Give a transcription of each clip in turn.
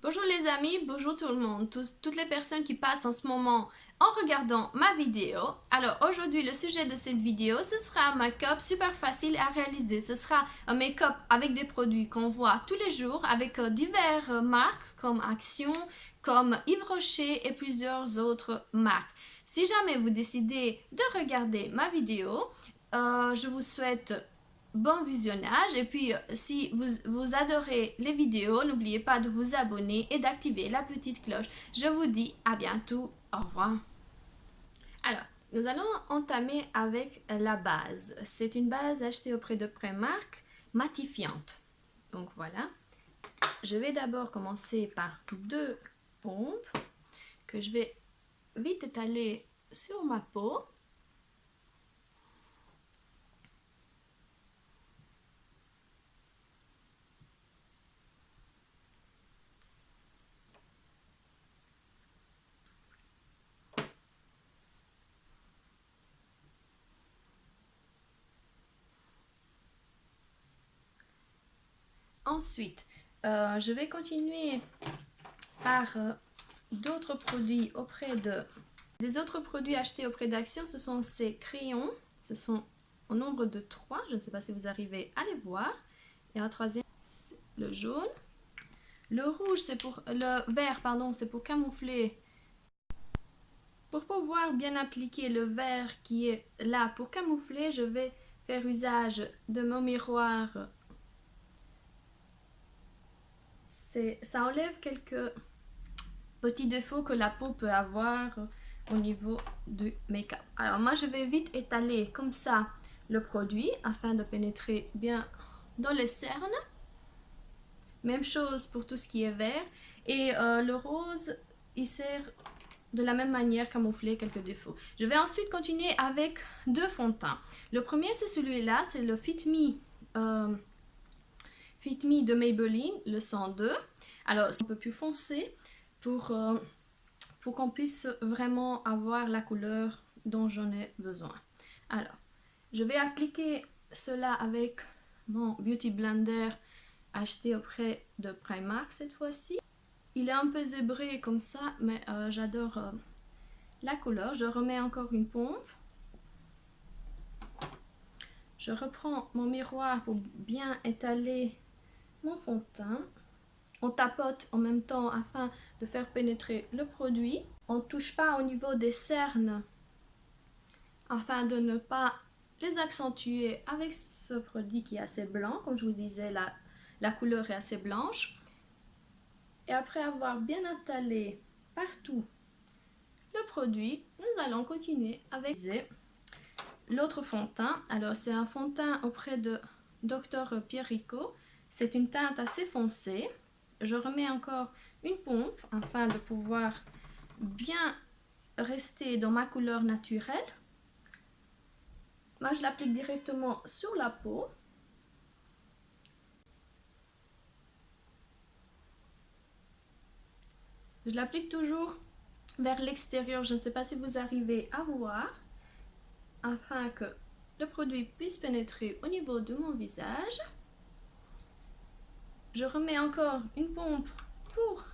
Bonjour les amis, bonjour tout le monde, toutes les personnes qui passent en ce moment en regardant ma vidéo. Alors aujourd'hui le sujet de cette vidéo, ce sera un make-up super facile à réaliser. Ce sera un make-up avec des produits qu'on voit tous les jours avec diverses marques comme Action, comme Yves Rocher et plusieurs autres marques. Si jamais vous décidez de regarder ma vidéo, je vous souhaite bon visionnage et puis si vous adorez les vidéos, n'oubliez pas de vous abonner et d'activer la petite cloche. Je vous dis à bientôt, au revoir. Alors, nous allons entamer avec la base. C'est une base achetée auprès de Primark, matifiante. Donc voilà. Je vais d'abord commencer par deux pompes que je vais vite étaler sur ma peau. Ensuite, je vais continuer par d'autres produits auprès de... Les autres produits achetés auprès d'Action, ce sont ces crayons. Ce sont au nombre de 3. Je ne sais pas si vous arrivez à les voir. Et un troisième, le jaune. Le rouge, c'est pour... Le vert, pardon, c'est pour camoufler. Pour pouvoir bien appliquer le vert qui est là pour camoufler, je vais faire usage de mon miroir. Ça enlève quelques petits défauts que la peau peut avoir au niveau du make-up. Alors moi je vais vite étaler comme ça le produit afin de pénétrer bien dans les cernes. Même chose pour tout ce qui est vert. Et le rose, il sert de la même manière camoufler quelques défauts. Je vais ensuite continuer avec deux fonds de teint. Le premier c'est celui-là, c'est le Fit Me de Maybelline, le 102. Alors c'est un peu plus foncé pour qu'on puisse vraiment avoir la couleur dont j'en ai besoin. Alors, je vais appliquer cela avec mon Beauty Blender acheté auprès de Primark cette fois-ci. Il est un peu zébré comme ça, mais j'adore la couleur. Je remets encore une pompe. Je reprends mon miroir pour bien étaler mon fond de teint. On tapote en même temps afin de faire pénétrer le produit. On ne touche pas au niveau des cernes afin de ne pas les accentuer avec ce produit qui est assez blanc. Comme je vous disais, la couleur est assez blanche. Et après avoir bien étalé partout le produit, nous allons continuer avec l'autre fond de teint. Alors c'est un fond de teint auprès de Dr Pierrico. C'est une teinte assez foncée. Je remets encore une pompe afin de pouvoir bien rester dans ma couleur naturelle. Moi je l'applique directement sur la peau. Je l'applique toujours vers l'extérieur, je ne sais pas si vous arrivez à voir, afin que le produit puisse pénétrer au niveau de mon visage. Je remets encore une pompe pour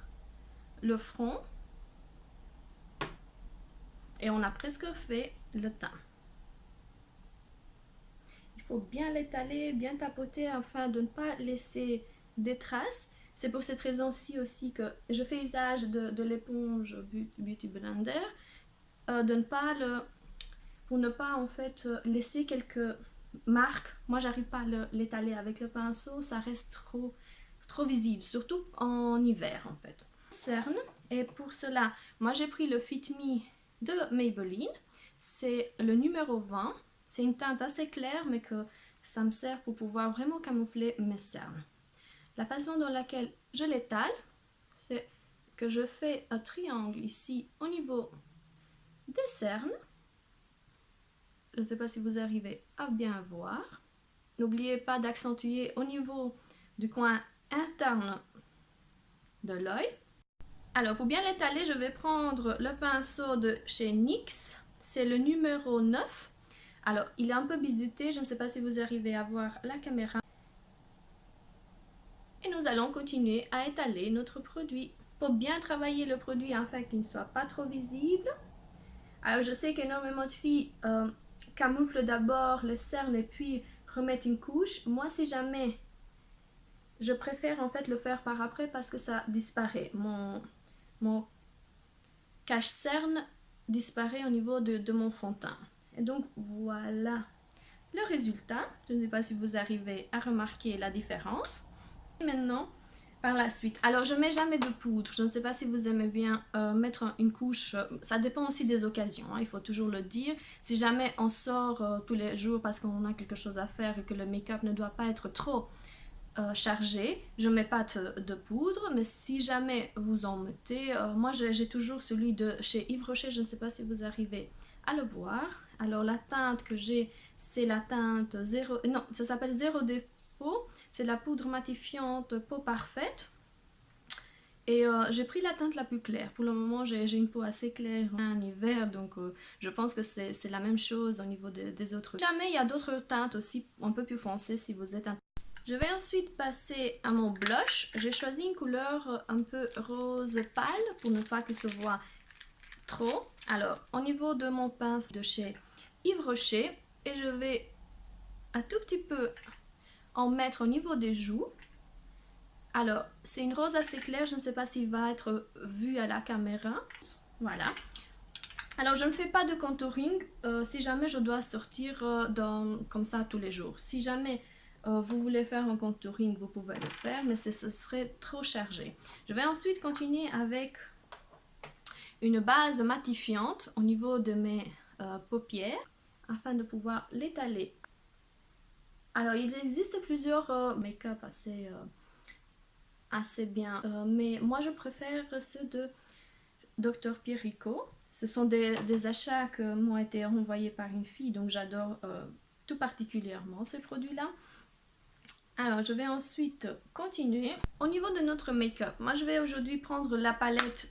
le front. Et on a presque fait le teint. Il faut bien l'étaler, bien tapoter afin de ne pas laisser des traces. C'est pour cette raison-ci aussi que je fais usage de l'éponge Beauty Blender, pour ne pas en fait laisser quelques marques. Moi j'arrive pas à l'étaler avec le pinceau, ça reste trop visible, surtout en hiver en fait. Cerne, et pour cela, moi j'ai pris le Fit Me de Maybelline, c'est le numéro 20. C'est une teinte assez claire mais que ça me sert pour pouvoir vraiment camoufler mes cernes. La façon dans laquelle je l'étale, c'est que je fais un triangle ici au niveau des cernes. Je ne sais pas si vous arrivez à bien voir. N'oubliez pas d'accentuer au niveau du coin interne de l'œil. Alors pour bien l'étaler, je vais prendre le pinceau de chez NYX. C'est le numéro 9. Alors il est un peu bizuté, je ne sais pas si vous arrivez à voir la caméra. Et nous allons allons continuer à étaler notre produit. Pour bien travailler le produit afin qu'il ne soit pas trop visible. Alors je sais qu'énormément de filles camouflent d'abord les cernes et puis remettent une couche. Moi si jamais, je préfère en fait le faire par après parce que ça disparaît. Mon cache-cerne disparaît au niveau de mon fond de teint. Et donc voilà le résultat. Je ne sais pas si vous arrivez à remarquer la différence. Et maintenant, par la suite, alors je ne mets jamais de poudre. Je ne sais pas si vous aimez bien mettre une couche. Ça dépend aussi des occasions, hein, il faut toujours le dire. Si jamais on sort tous les jours parce qu'on a quelque chose à faire et que le make-up ne doit pas être trop chargé, je ne mets pas de poudre, mais si jamais vous en mettez, moi j'ai toujours celui de chez Yves Rocher, je ne sais pas si vous arrivez à le voir. Alors la teinte que j'ai, c'est la teinte 0, non, ça s'appelle 0 défaut, c'est la poudre matifiante peau parfaite. Et j'ai pris la teinte la plus claire. Pour le moment, j'ai une peau assez claire en hiver, donc je pense que c'est la même chose au niveau des autres. Si jamais il y a d'autres teintes aussi un peu plus foncées si vous êtes intéressé. Je vais ensuite passer à mon blush. J'ai choisi une couleur un peu rose pâle pour ne pas qu'il se voit trop. Alors, au niveau de mon pince de chez Yves Rocher, et je vais un tout petit peu en mettre au niveau des joues. Alors, c'est une rose assez claire, je ne sais pas s'il va être vu à la caméra. Voilà. Alors, je ne fais pas de contouring si jamais je dois sortir comme ça tous les jours. Si jamais vous voulez faire un contouring, vous pouvez le faire, mais ce serait trop chargé. Je vais ensuite continuer avec une base matifiante au niveau de mes paupières afin de pouvoir l'étaler. Alors, il existe plusieurs make-up assez bien, mais moi je préfère ceux de Dr. Pierrico. Ce sont des achats que m'ont été renvoyés par une fille, donc j'adore tout particulièrement ce produit-là. Alors, je vais ensuite continuer. Au niveau de notre make-up, moi je vais aujourd'hui prendre la palette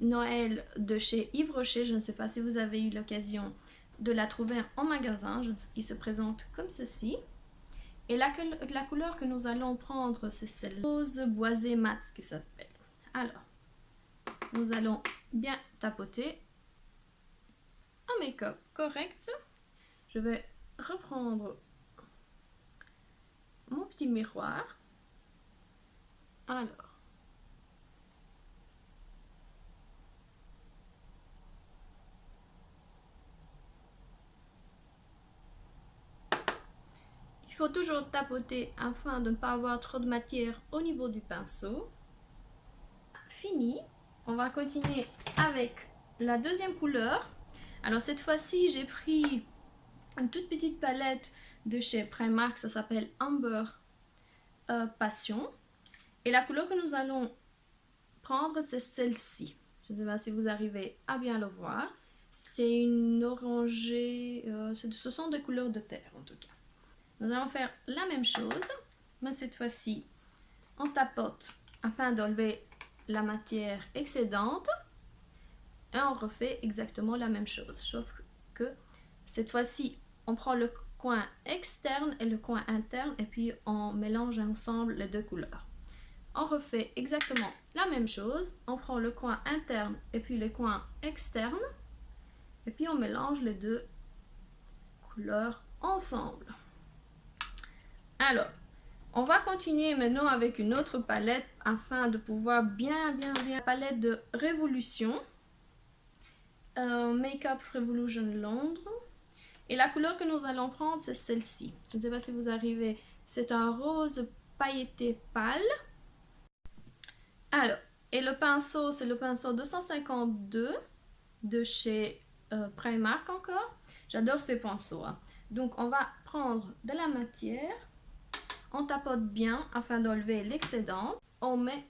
Noël de chez Yves Rocher. Je ne sais pas si vous avez eu l'occasion de la trouver en magasin. Il se présente comme ceci. Et la couleur que nous allons prendre, c'est celle rose boisé mat, qui s'appelle. Alors, nous allons bien tapoter un make-up correct. Je vais reprendre mon petit miroir. Alors, il faut toujours tapoter afin de ne pas avoir trop de matière au niveau du pinceau. Fini. On va continuer avec la deuxième couleur. Alors cette fois-ci, j'ai pris une toute petite palette de chez Primark, ça s'appelle Amber Passion. Et la couleur que nous allons prendre, c'est celle-ci. Je ne sais pas si vous arrivez à bien le voir. C'est une orangée, ce sont des couleurs de terre en tout cas. Nous allons faire la même chose, mais cette fois-ci, on tapote afin d'enlever la matière excédente. Et on refait exactement la même chose, sauf que cette fois-ci, on prend le coin externe et le coin interne et puis on mélange ensemble les deux couleurs. On refait exactement la même chose, on prend le coin interne et puis le coin externe et puis on mélange les deux couleurs ensemble. Alors, on va continuer maintenant avec une autre palette afin de pouvoir bien. La palette de Révolution. Make-up Revolution Londres. Et la couleur que nous allons prendre, c'est celle-ci. Je ne sais pas si vous arrivez. C'est un rose pailleté pâle. Alors, et le pinceau, c'est le pinceau 252 de chez Primark encore. J'adore ces pinceaux. Hein. Donc, on va prendre de la matière. On tapote bien afin d'enlever l'excédent. On met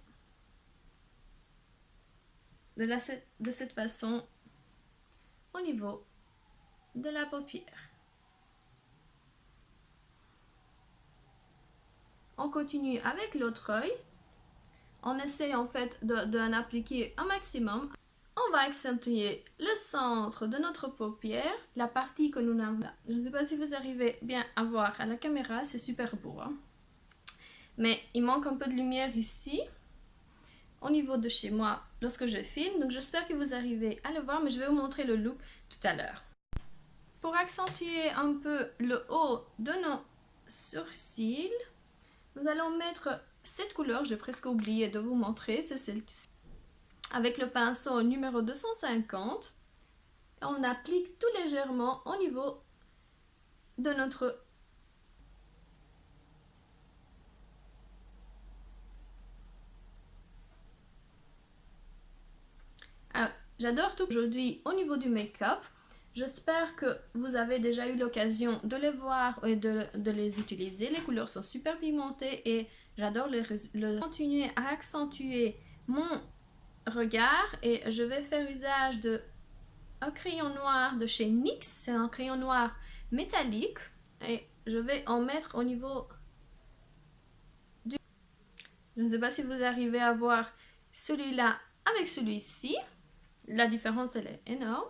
de cette façon au niveau de la paupière. On continue avec l'autre œil. On essaie en fait d'en appliquer un maximum. On va accentuer le centre de notre paupière, la partie que nous n'avons là. Je ne sais pas si vous arrivez bien à voir à la caméra, c'est super beau. Hein? mais il manque un peu de lumière ici, au niveau de chez moi, lorsque je filme. Donc j'espère que vous arrivez à le voir, mais je vais vous montrer le look tout à l'heure. Pour accentuer un peu le haut de nos sourcils, nous allons mettre cette couleur, j'ai presque oublié de vous montrer, c'est celle-ci. Avec le pinceau numéro 250, on applique tout légèrement au niveau de notre... Alors, j'adore tout aujourd'hui au niveau du make-up. J'espère que vous avez déjà eu l'occasion de les voir et de les utiliser. Les couleurs sont super pigmentées et j'adore continuer à accentuer mon regard, et je vais faire usage de un crayon noir de chez NYX. C'est un crayon noir métallique et je vais en mettre au niveau du... Je ne sais pas si vous arrivez à voir celui-là avec celui-ci. La différence, elle est énorme.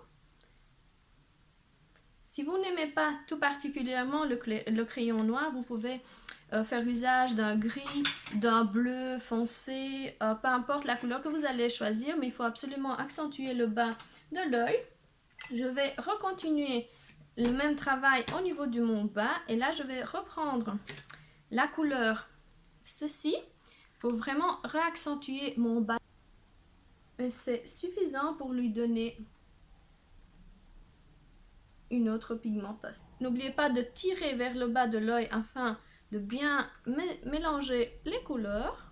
Si vous n'aimez pas tout particulièrement le crayon noir, vous pouvez faire usage d'un gris, d'un bleu foncé, peu importe la couleur que vous allez choisir, mais il faut absolument accentuer le bas de l'œil. Je vais recontinuer le même travail au niveau de mon bas, et là je vais reprendre la couleur ceci pour vraiment réaccentuer mon bas. Mais c'est suffisant pour lui donner une autre pigmentation. N'oubliez pas de tirer vers le bas de l'œil afin de bien mélanger les couleurs.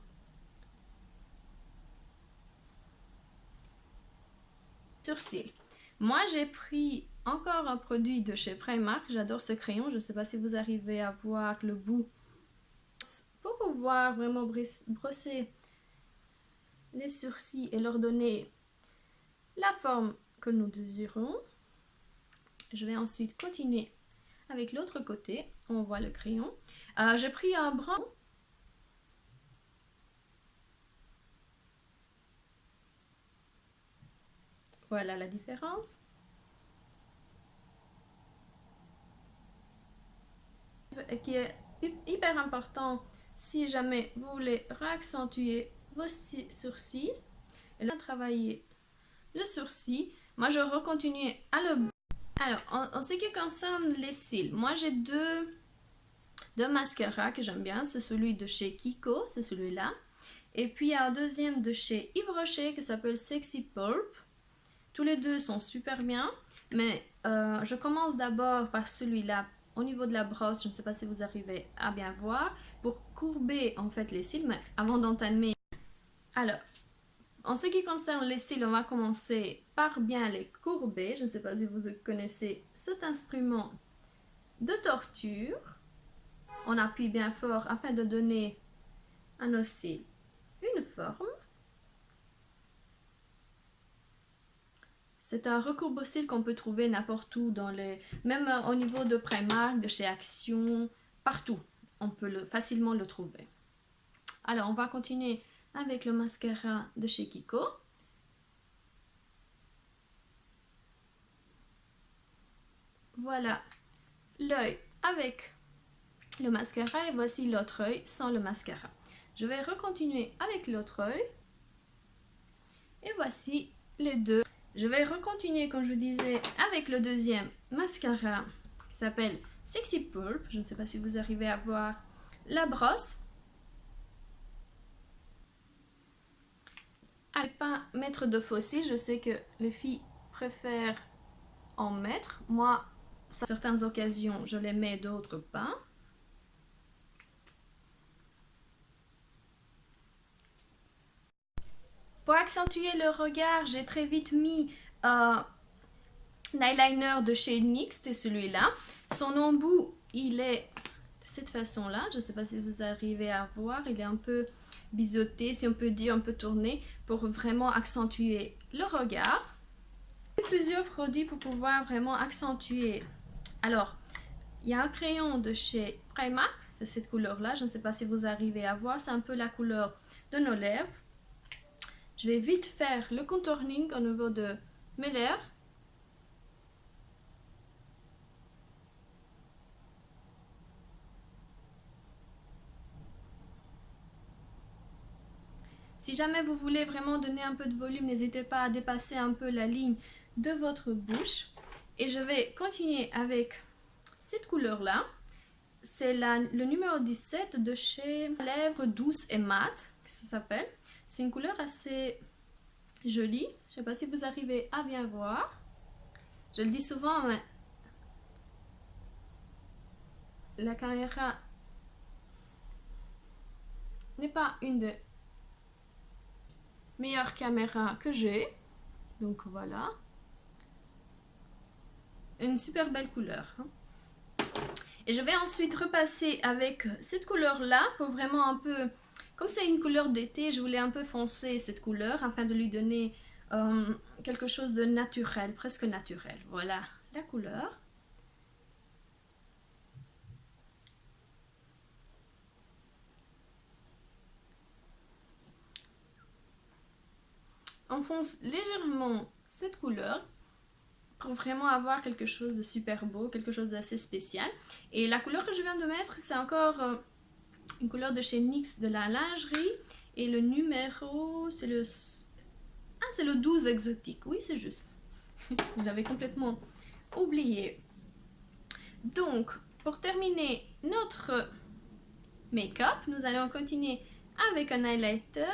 Sourcils. Moi j'ai pris encore un produit de chez Primark, j'adore ce crayon, je ne sais pas si vous arrivez à voir le bout. Pour pouvoir vraiment brosser les sourcils et leur donner la forme que nous désirons. Je vais ensuite continuer avec l'autre côté. On voit le crayon. J'ai pris un brun. Voilà la différence. Qui est hyper important si jamais vous voulez réaccentuer vos sourcils. Et là, travailler le sourcil. Moi, je recontinue à le... Alors, en ce qui concerne les cils, moi j'ai deux mascaras que j'aime bien. C'est celui de chez Kiko, c'est celui-là. Et puis il y a un deuxième de chez Yves Rocher qui s'appelle Sexy Pulp. Tous les deux sont super bien, mais je commence d'abord par celui-là au niveau de la brosse. Je ne sais pas si vous arrivez à bien voir, pour courber en fait les cils, mais avant d'entamer. Alors, en ce qui concerne les cils, on va commencer par bien les courber. Je ne sais pas si vous connaissez cet instrument de torture. On appuie bien fort afin de donner à nos cils une forme. C'est un recourbe-cils qu'on peut trouver n'importe où, même au niveau de Primark, de chez Action, partout. On peut facilement le trouver. Alors, on va continuer avec le mascara de chez Kiko. Voilà l'œil avec le mascara et voici l'autre œil sans le mascara. Je vais recontinuer avec l'autre œil et voici les deux. Je vais recontinuer, comme je vous disais, avec le deuxième mascara qui s'appelle Sexy Pulp. Je ne sais pas si vous arrivez à voir la brosse. Allez pas mettre de faux cils, je sais que les filles préfèrent en mettre. Moi, à certaines occasions, je les mets, d'autres pas. Pour accentuer le regard, j'ai très vite mis l'eyeliner de chez NYX, c'est celui-là. Son embout, il est de cette façon-là. Je ne sais pas si vous arrivez à voir. Il est un peu biseauté, si on peut dire, un peu tourné, pour vraiment accentuer le regard. J'ai plusieurs produits pour pouvoir vraiment accentuer. Alors, il y a un crayon de chez Primark, c'est cette couleur-là. Je ne sais pas si vous arrivez à voir. C'est un peu la couleur de nos lèvres. Je vais vite faire le contouring au niveau de mes lèvres. Si jamais vous voulez vraiment donner un peu de volume, n'hésitez pas à dépasser un peu la ligne de votre bouche. Et je vais continuer avec cette couleur-là. C'est le numéro 17 de chez Lèvres Douces et Mat, ça s'appelle. C'est une couleur assez jolie. Je ne sais pas si vous arrivez à bien voir. Je le dis souvent, mais la caméra n'est pas une des meilleures caméras que j'ai. Donc voilà. Une super belle couleur. Et je vais ensuite repasser avec cette couleur-là pour vraiment un peu... Comme c'est une couleur d'été, je voulais un peu foncer cette couleur afin de lui donner quelque chose de naturel, presque naturel. Voilà la couleur. On fonce légèrement cette couleur pour vraiment avoir quelque chose de super beau, quelque chose d'assez spécial. Et la couleur que je viens de mettre, c'est encore une couleur de chez NYX de la lingerie. Et le numéro, c'est le... Ah, c'est le 12 exotique. Oui, c'est juste. Je l'avais complètement oublié. Donc, pour terminer notre make-up, nous allons continuer avec un highlighter.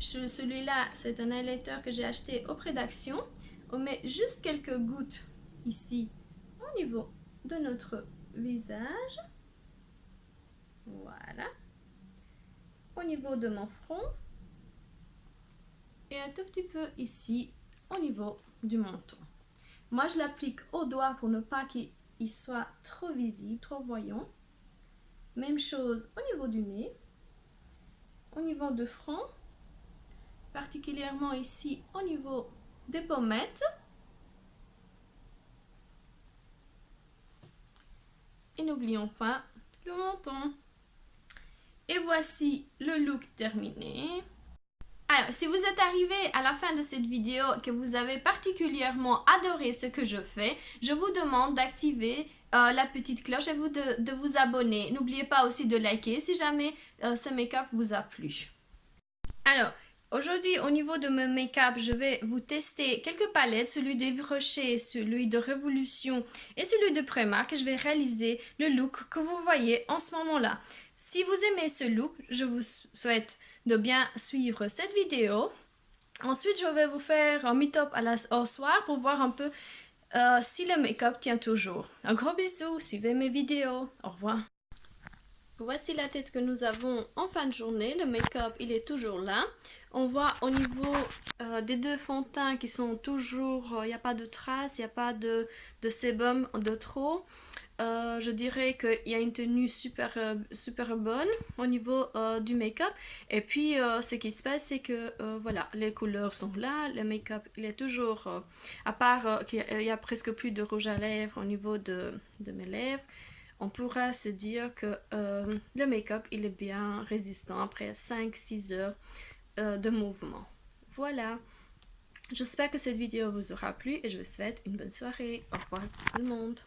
Celui-là, c'est un highlighter que j'ai acheté auprès d'Action. On met juste quelques gouttes ici au niveau de notre visage. Voilà. Au niveau de mon front. Et un tout petit peu ici au niveau du menton. Moi, je l'applique au doigt pour ne pas qu'il soit trop visible, trop voyant. Même chose au niveau du nez. Au niveau de front. Particulièrement ici au niveau des pommettes. Et n'oublions pas le menton. Et voici le look terminé. Alors, si vous êtes arrivé à la fin de cette vidéo, que vous avez particulièrement adoré ce que je fais, je vous demande d'activer la petite cloche et de vous abonner. N'oubliez pas aussi de liker si jamais ce make-up vous a plu. Alors, aujourd'hui, au niveau de mon make-up, je vais vous tester quelques palettes, celui d'Yves Rocher, celui de Révolution et celui de Primark. Je vais réaliser le look que vous voyez en ce moment-là. Si vous aimez ce look, je vous souhaite de bien suivre cette vidéo. Ensuite, je vais vous faire un meet-up au soir pour voir un peu si le make-up tient toujours. Un gros bisou, suivez mes vidéos. Au revoir. Voici la tête que nous avons en fin de journée. Le make-up, il est toujours là. On voit au niveau des deux fonds de teint qui sont toujours... Il n'y a pas de traces, il n'y a pas de sébum de trop. Je dirais qu'il y a une tenue super bonne au niveau du make-up. Et puis, ce qui se passe, c'est que voilà, les couleurs sont là. Le make-up, il est toujours... à part qu'il y a presque plus de rouge à lèvres au niveau de mes lèvres. On pourra se dire que le make-up, il est bien résistant après 5-6 heures de mouvement. Voilà. J'espère que cette vidéo vous aura plu et je vous souhaite une bonne soirée. Au revoir tout le monde.